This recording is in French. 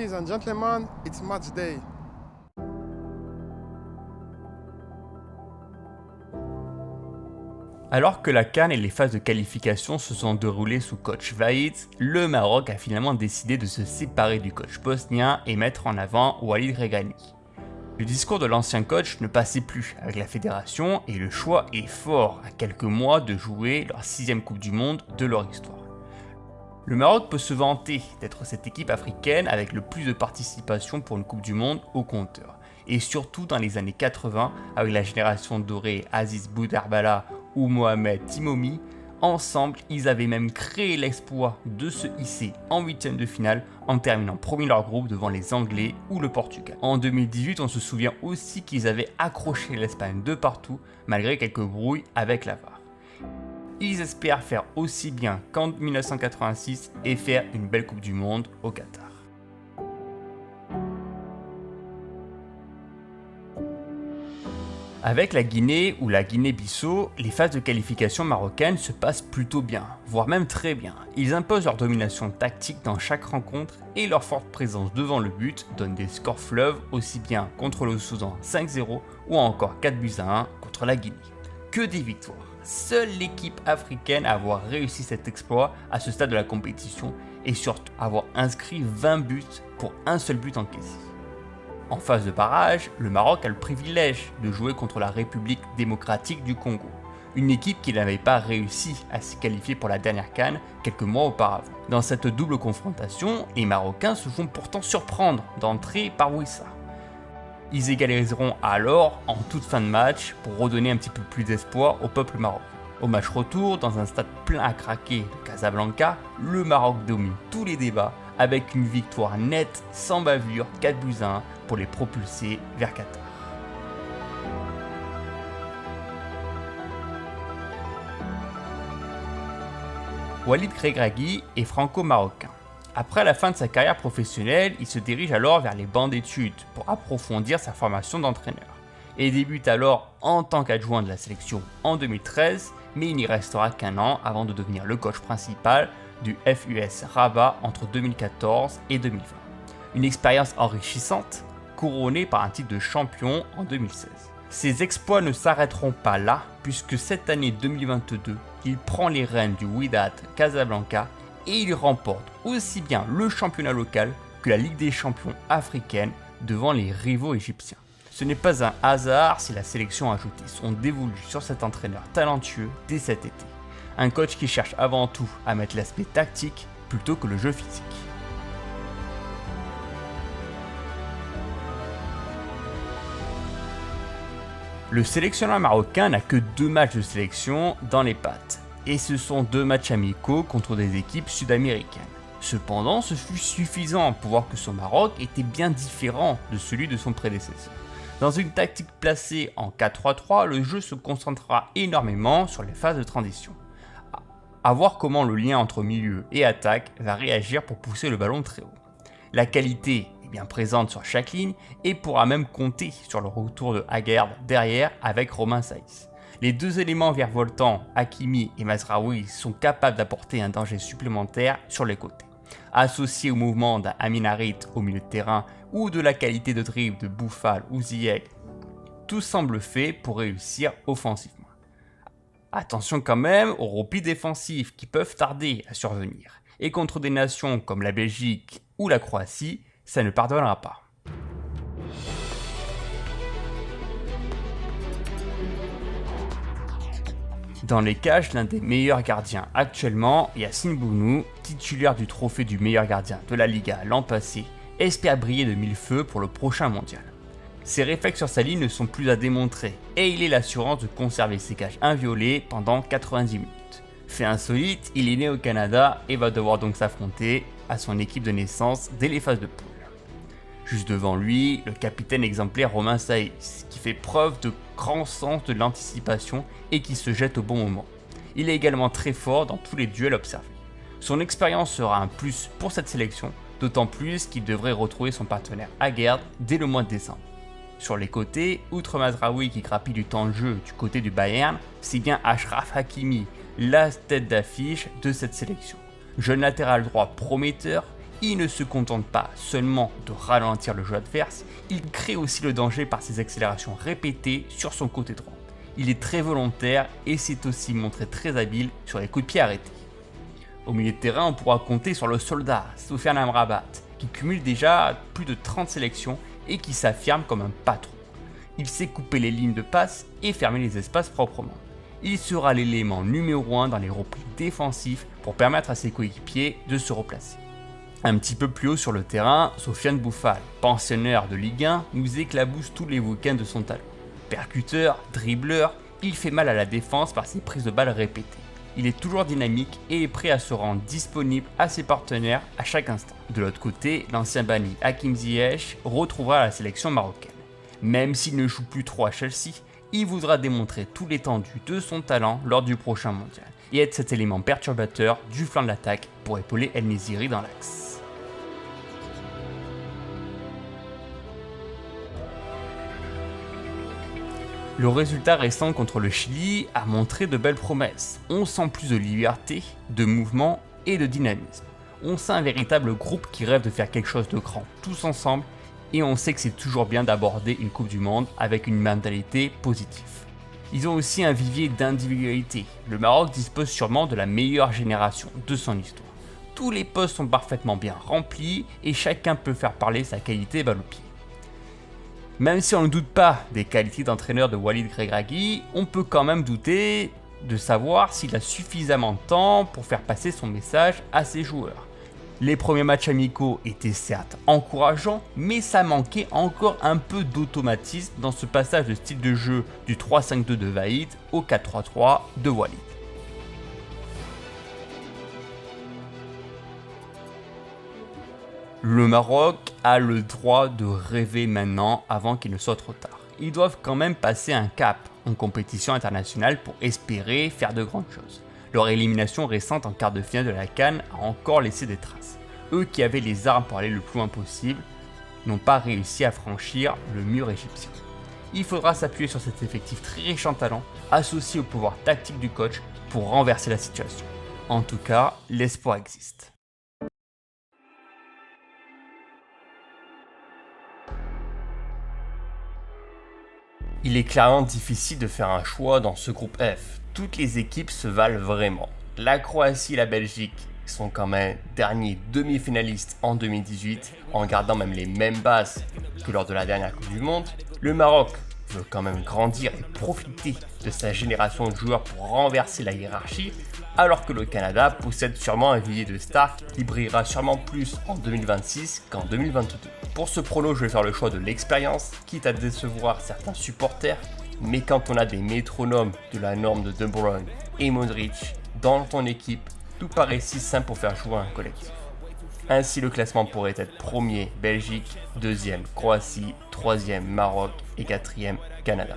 Ladies and gentlemen, it's match day. Alors que la CAN et les phases de qualification se sont déroulées sous coach Vahid, le Maroc a finalement décidé de se séparer du coach bosnien et mettre en avant Walid Regragui. Le discours de l'ancien coach ne passait plus avec la fédération et le choix est fort à quelques mois de jouer leur 6e Coupe du Monde de leur histoire. Le Maroc peut se vanter d'être cette équipe africaine avec le plus de participation pour une Coupe du Monde au compteur. Et surtout dans les années 80, avec la génération dorée Aziz Boudherbala ou Mohamed Timomi, ensemble, ils avaient même créé l'exploit de se hisser en 8e de finale en terminant premier leur groupe devant les Anglais ou le Portugal. En 2018, on se souvient aussi qu'ils avaient accroché l'Espagne de partout malgré quelques brouilles avec la VAR. Ils espèrent faire aussi bien qu'en 1986 et faire une belle Coupe du Monde au Qatar. Avec la Guinée ou la Guinée-Bissau, les phases de qualification marocaines se passent plutôt bien, voire même très bien. Ils imposent leur domination tactique dans chaque rencontre et leur forte présence devant le but donne des scores fleuves aussi bien contre le Soudan 5-0 ou encore 4-1 contre la Guinée. Que des victoires! Seule l'équipe africaine à avoir réussi cet exploit à ce stade de la compétition et surtout avoir inscrit 20 buts pour un seul but encaissé. En phase de barrage, le Maroc a le privilège de jouer contre la République démocratique du Congo, une équipe qui n'avait pas réussi à se qualifier pour la dernière CAN quelques mois auparavant. Dans cette double confrontation, les Marocains se font pourtant surprendre d'entrée par Wissa. Ils égaliseront alors en toute fin de match pour redonner un petit peu plus d'espoir au peuple marocain. Au match retour, dans un stade plein à craquer de Casablanca, le Maroc domine tous les débats avec une victoire nette, sans bavure, 4-1 pour les propulser vers Qatar. Walid Regragui est franco-marocain. Après la fin de sa carrière professionnelle, il se dirige alors vers les bancs d'études pour approfondir sa formation d'entraîneur et débute alors en tant qu'adjoint de la sélection en 2013, mais il n'y restera qu'un an avant de devenir le coach principal du FUS Rabat entre 2014 et 2020. Une expérience enrichissante, couronnée par un titre de champion en 2016. Ses exploits ne s'arrêteront pas là, puisque cette année 2022, il prend les rênes du Wydad Casablanca et il remporte aussi bien le championnat local que la Ligue des champions africaine devant les rivaux égyptiens. Ce n'est pas un hasard si la sélection a ajouté son dévolu sur cet entraîneur talentueux dès cet été. Un coach qui cherche avant tout à mettre l'aspect tactique plutôt que le jeu physique. Le sélectionneur marocain n'a que 2 matchs de sélection dans les pattes. Et ce sont 2 matchs amicaux contre des équipes sud-américaines. Cependant, ce fut suffisant pour voir que son Maroc était bien différent de celui de son prédécesseur. Dans une tactique placée en 4-3-3, le jeu se concentrera énormément sur les phases de transition. À voir comment le lien entre milieu et attaque va réagir pour pousser le ballon très haut. La qualité est bien présente sur chaque ligne et pourra même compter sur le retour de Aguerd derrière avec Romain Saïs. Les 2 éléments virevoltants, Hakimi et Mazraoui, sont capables d'apporter un danger supplémentaire sur les côtés. Associés au mouvement d'un Amin Harit au milieu de terrain ou de la qualité de dribble de Bouffal ou Ziyech, tout semble fait pour réussir offensivement. Attention quand même aux replis défensifs qui peuvent tarder à survenir. Et contre des nations comme la Belgique ou la Croatie, ça ne pardonnera pas. Dans les cages, l'un des meilleurs gardiens actuellement, Yassine Bounou, titulaire du trophée du meilleur gardien de la Liga l'an passé, espère briller de mille feux pour le prochain mondial. Ses réflexes sur sa ligne ne sont plus à démontrer et il est l'assurance de conserver ses cages inviolées pendant 90 minutes. Fait insolite, il est né au Canada et va devoir donc s'affronter à son équipe de naissance dès les phases de poule. Juste devant lui, le capitaine exemplaire Romain Saïs, qui fait preuve de grand sens de l'anticipation et qui se jette au bon moment. Il est également très fort dans tous les duels observés. Son expérience sera un plus pour cette sélection, d'autant plus qu'il devrait retrouver son partenaire Aguerd dès le mois de décembre. Sur les côtés, outre Mazraoui qui grappille du temps de jeu du côté du Bayern, c'est bien Achraf Hakimi, la tête d'affiche de cette sélection. Jeune latéral droit prometteur, il ne se contente pas seulement de ralentir le jeu adverse, il crée aussi le danger par ses accélérations répétées sur son côté droit. Il est très volontaire et s'est aussi montré très habile sur les coups de pied arrêtés. Au milieu de terrain, on pourra compter sur le soldat Sofiane Amrabat, qui cumule déjà plus de 30 sélections et qui s'affirme comme un patron. Il sait couper les lignes de passe et fermer les espaces proprement. Il sera l'élément numéro 1 dans les replis défensifs pour permettre à ses coéquipiers de se replacer. Un petit peu plus haut sur le terrain, Sofiane Boufal, pensionnaire de Ligue 1, nous éclabousse tous les week-ends de son talent. Percuteur, dribbleur, il fait mal à la défense par ses prises de balles répétées. Il est toujours dynamique et est prêt à se rendre disponible à ses partenaires à chaque instant. De l'autre côté, l'ancien banni Hakim Ziyech retrouvera la sélection marocaine. Même s'il ne joue plus trop à Chelsea, il voudra démontrer tout l'étendue de son talent lors du prochain mondial et être cet élément perturbateur du flanc de l'attaque pour épauler El Neziri dans l'axe. Le résultat récent contre le Chili a montré de belles promesses. On sent plus de liberté, de mouvement et de dynamisme. On sent un véritable groupe qui rêve de faire quelque chose de grand tous ensemble et on sait que c'est toujours bien d'aborder une Coupe du Monde avec une mentalité positive. Ils ont aussi un vivier d'individualité. Le Maroc dispose sûrement de la meilleure génération de son histoire. Tous les postes sont parfaitement bien remplis et chacun peut faire parler sa qualité balle au pied. Même si on ne doute pas des qualités d'entraîneur de Walid Regragui, on peut quand même douter de savoir s'il a suffisamment de temps pour faire passer son message à ses joueurs. Les premiers matchs amicaux étaient certes encourageants, mais ça manquait encore un peu d'automatisme dans ce passage de style de jeu du 3-5-2 de Vahid au 4-3-3 de Walid. Le Maroc a le droit de rêver maintenant avant qu'il ne soit trop tard. Ils doivent quand même passer un cap en compétition internationale pour espérer faire de grandes choses. Leur élimination récente en quart de finale de la CAN a encore laissé des traces. Eux qui avaient les armes pour aller le plus loin possible n'ont pas réussi à franchir le mur égyptien. Il faudra s'appuyer sur cet effectif très riche en talent, associé au pouvoir tactique du coach pour renverser la situation. En tout cas, l'espoir existe. Il est clairement difficile de faire un choix dans ce groupe F. Toutes les équipes se valent vraiment. La Croatie et la Belgique sont quand même derniers demi-finalistes en 2018, en gardant même les mêmes bases que lors de la dernière Coupe du Monde. Le Maroc veut quand même grandir et profiter de sa génération de joueurs pour renverser la hiérarchie, alors que le Canada possède sûrement un vivier de stars qui brillera sûrement plus en 2026 qu'en 2022. Pour ce prono, je vais faire le choix de l'expérience, quitte à décevoir certains supporters, mais quand on a des métronomes de la norme de De Bruyne et Modric dans ton équipe, tout paraît si simple pour faire jouer un collectif. Ainsi, le classement pourrait être premier Belgique, deuxième Croatie, troisième Maroc et quatrième Canada.